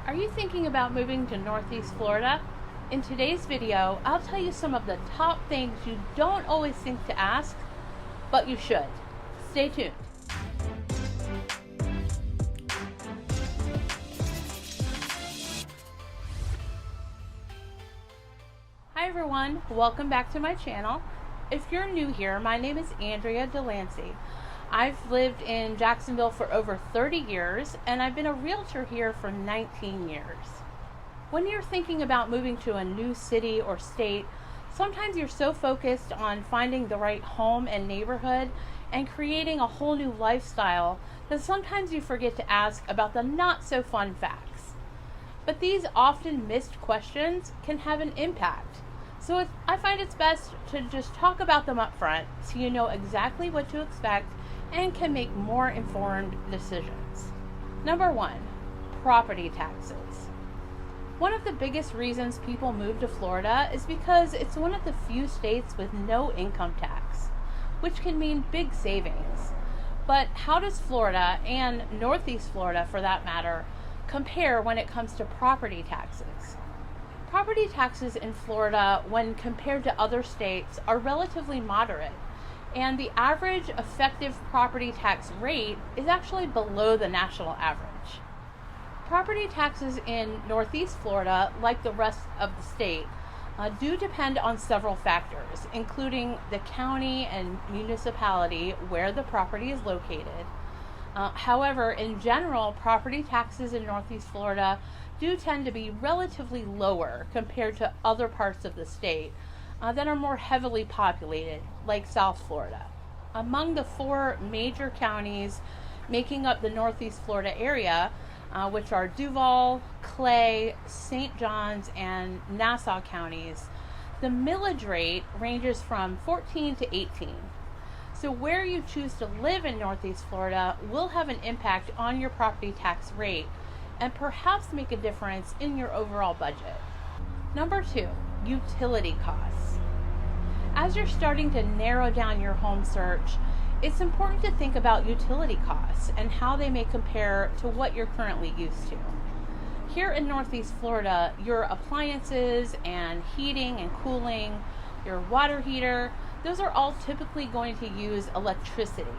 Are you thinking about moving to Northeast Florida? In today's video, I'll tell you some of the top things you don't always think to ask, but you should. Stay tuned. Hi everyone, welcome back to my channel. If you're new here, my name is Andrea DeLancy. I've lived in Jacksonville for over 30 years, and I've been a realtor here for 19 years. When you're thinking about moving to a new city or state, sometimes you're so focused on finding the right home and neighborhood and creating a whole new lifestyle that sometimes you forget to ask about the not so fun facts. But these often missed questions can have an impact. So I find it's best to just talk about them up front so you know exactly what to expect and can make more informed decisions. Number 1, property taxes. One of the biggest reasons people move to Florida is because it's one of the few states with no income tax, which can mean big savings. But how does Florida, and Northeast Florida for that matter, compare when it comes to property taxes? Property taxes in Florida, when compared to other states, are relatively moderate, and the average effective property tax rate is actually below the national average. Property taxes in Northeast Florida, like the rest of the state, do depend on several factors, including the county and municipality where the property is located. However, in general, property taxes in Northeast Florida do tend to be relatively lower compared to other parts of the state that are more heavily populated, like South Florida. Among the 4 major counties making up the Northeast Florida area, which are Duval, Clay, St. Johns, and Nassau counties, the millage rate ranges from 14 to 18. So where you choose to live in Northeast Florida will have an impact on your property tax rate and perhaps make a difference in your overall budget. Number 2, utility costs. As you're starting to narrow down your home search, it's important to think about utility costs and how they may compare to what you're currently used to. Here in Northeast Florida, your appliances and heating and cooling, your water heater, those are all typically going to use electricity.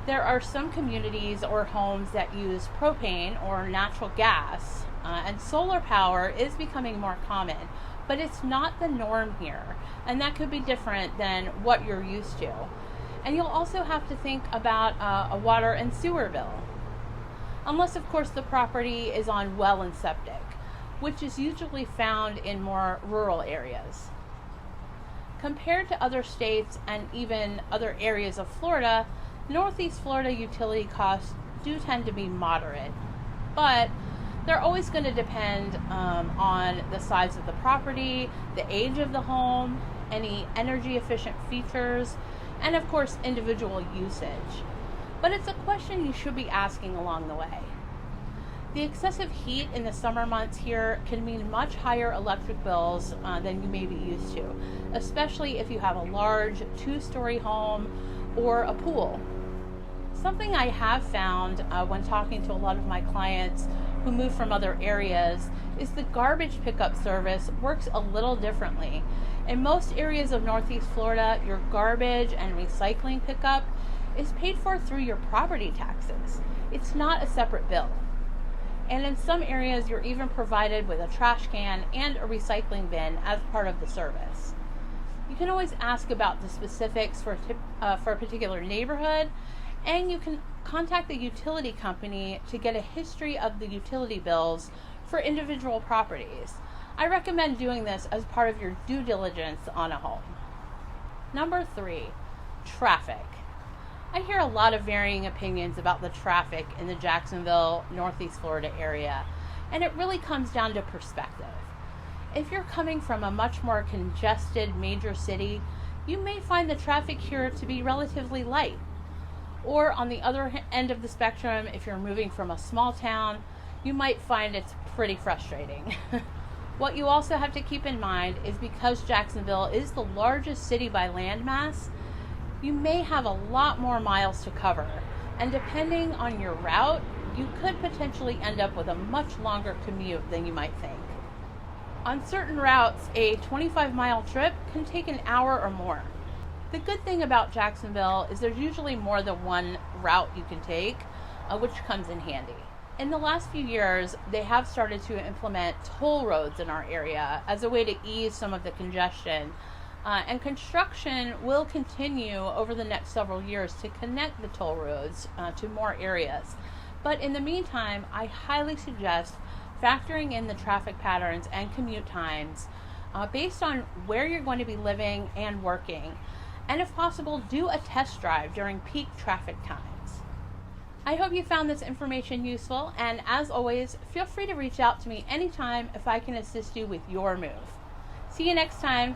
There are some communities or homes that use propane or natural gas, and solar power is becoming more common, but it's not the norm here, and that could be different than what you're used to. And you'll also have to think about a water and sewer bill, unless of course the property is on well and septic, which is usually found in more rural areas. Compared to other states and even other areas of Florida, Northeast Florida utility costs do tend to be moderate, but they're always going to depend on the size of the property, the age of the home, any energy efficient features, and of course individual usage. But it's a question you should be asking along the way. The excessive heat in the summer months here can mean much higher electric bills than you may be used to, especially if you have a large 2-story home or a pool. Something I have found when talking to a lot of my clients who move from other areas is the garbage pickup service works a little differently. In most areas of Northeast Florida, your garbage and recycling pickup is paid for through your property taxes. It's not a separate bill. And in some areas, you're even provided with a trash can and a recycling bin as part of the service. You can always ask about the specifics for a particular neighborhood, and you can contact the utility company to get a history of the utility bills for individual properties. I recommend doing this as part of your due diligence on a home. Number 3, traffic. I hear a lot of varying opinions about the traffic in the Jacksonville, Northeast Florida area, and it really comes down to perspective. If you're coming from a much more congested major city, you may find the traffic here to be relatively light. Or on the other end of the spectrum, if you're moving from a small town, you might find it's pretty frustrating. What you also have to keep in mind is because Jacksonville is the largest city by landmass, you may have a lot more miles to cover, and depending on your route, you could potentially end up with a much longer commute than you might think. On certain routes, a 25-mile trip can take an hour or more. The good thing about Jacksonville is there's usually more than one route you can take, which comes in handy. In the last few years, they have started to implement toll roads in our area as a way to ease some of the congestion. And construction will continue over the next several years to connect the toll roads to more areas. But in the meantime, I highly suggest factoring in the traffic patterns and commute times based on where you're going to be living and working. And if possible, do a test drive during peak traffic times. I hope you found this information useful, and as always, feel free to reach out to me anytime if I can assist you with your move. See you next time.